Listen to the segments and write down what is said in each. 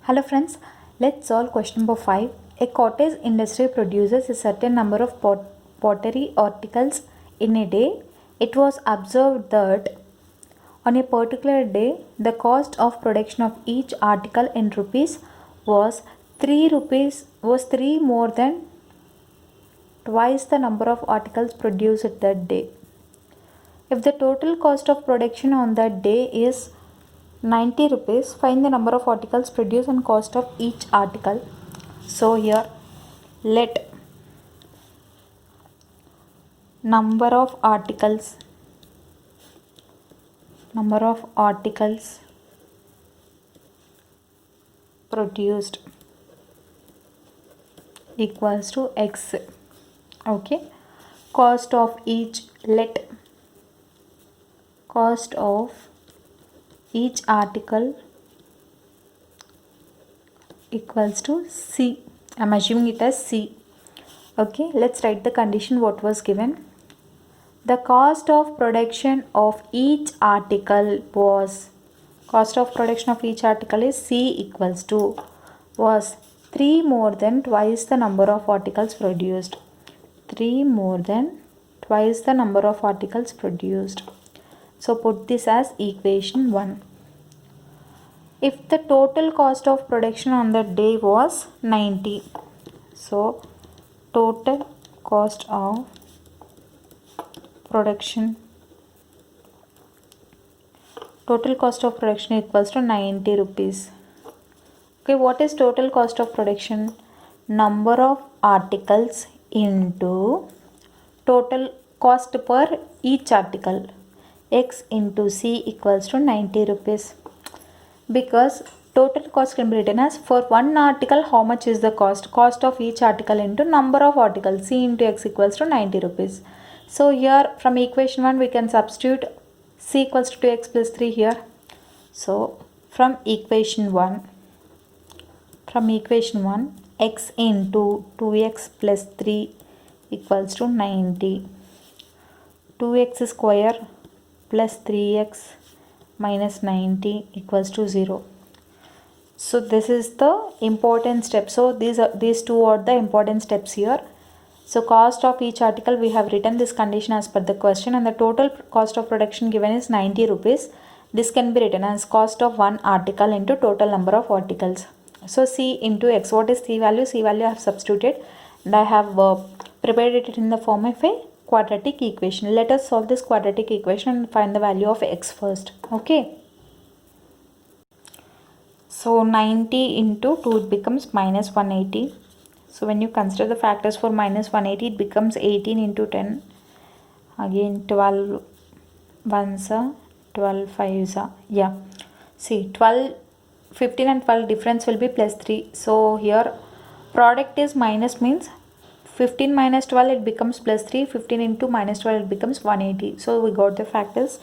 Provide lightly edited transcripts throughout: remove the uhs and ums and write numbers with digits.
Hello friends, let's solve question number 5. A cottage industry produces a certain number of pottery articles in a day. It was observed that on a particular day, the cost of production of each article in rupees was 3 more than twice the number of articles produced that day. If the total cost of production on that day is 90 rupees, find the number of articles produced and cost of each article. So here let number of articles produced equals to x. Okay, cost of each, let cost of each article equals to C. I'm assuming it as C. Okay, let's write the condition what was given. The cost of production of each article was, cost of production of each article is C equals to, was 3 more than twice the number of articles produced. 3 more than twice the number of articles produced. So put this as equation 1. If the total cost of production on that day was 90, so total cost of production equals to 90 rupees. Okay, what is total cost of production? Number of articles into total cost per each article, x into C equals to 90 rupees. Because total cost can be written as, for one article how much is the cost of each article into number of articles, C into x equals to 90 rupees. So here from equation 1 we can substitute C equals to 2x plus 3 here. So from equation 1 x into 2x plus 3 equals to 90. 2x square plus 3x minus 90 equals to 0. So this is the important step. So these two are the important steps here. So cost of each article, we have written this condition as per the question, and the total cost of production given is 90 rupees. This can be written as cost of one article into total number of articles. So C into x. What is C value? C value I have substituted and I have prepared it in the form of a quadratic equation. Let us solve this quadratic equation and find the value of x first. Okay. So 90 into 2, it becomes minus 180. So when you consider the factors for minus 180, it becomes 18 into 10. Again 12 ones are 12 fives are, yeah. See, 12, 15 and 12 difference will be plus 3. So here product is minus, means 15 minus 12 it becomes plus 3. 15 into minus 12 it becomes 180. So we got the factors.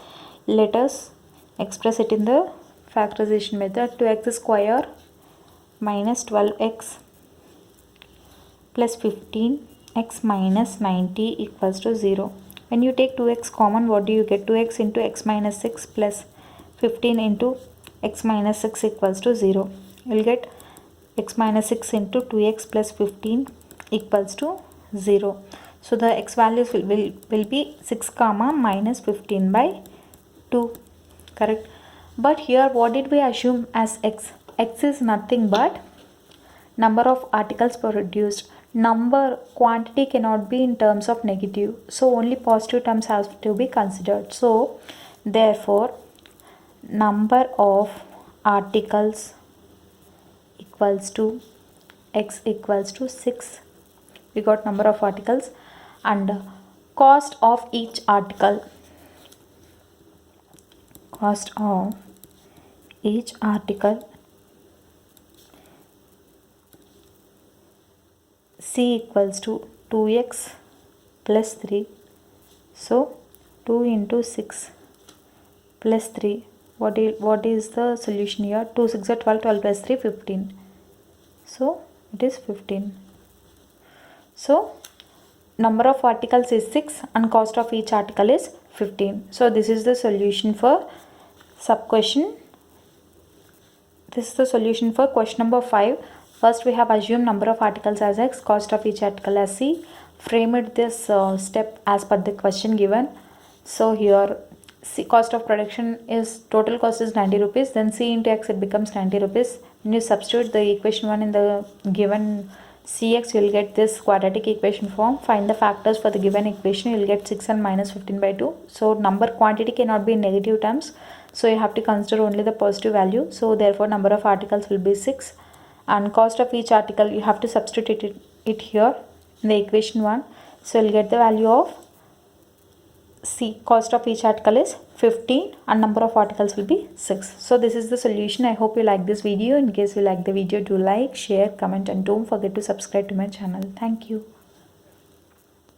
Let us express it in the factorization method. 2x square minus 12x plus 15x minus 90 equals to 0. When you take 2x common, what do you get? 2x into x minus 6 plus 15 into x minus 6 equals to 0. You will get x minus 6 into 2x plus 15 equals to 0. So the x values will be 6 comma minus 15 by 2. Correct. But here what did we assume as x? X is nothing but number of articles produced. Quantity cannot be in terms of negative, so only positive terms have to be considered. So therefore number of articles equals to x equals to 6. We got number of articles, and cost of each article, C equals to 2x plus 3. So 2 into 6 plus 3. What is the solution here? 2 6 are 12, 12 plus 3 15. So it is 15. So number of articles is 6 and cost of each article is 15. So this is the solution for sub question This is the solution for question number 5. First, we have assumed number of articles as x, cost of each article as c. Framed this step as per the question given. So here, C cost of production is total cost is 90 rupees. Then c into x it becomes 90 rupees. When you substitute the equation 1 in the given cx, you will get this quadratic equation form. Find the factors for the given equation. You will get 6 and minus 15 by 2. So number quantity cannot be in negative terms. So you have to consider only the positive value. So therefore number of articles will be 6. And cost of each article you have to substitute it here in the equation 1. So you will get the value of C. Cost of each article is 15 and number of articles will be 6. So this is the solution. I hope you like this video. In case you like the video, do like, share, comment and don't forget to subscribe to my channel. Thank you.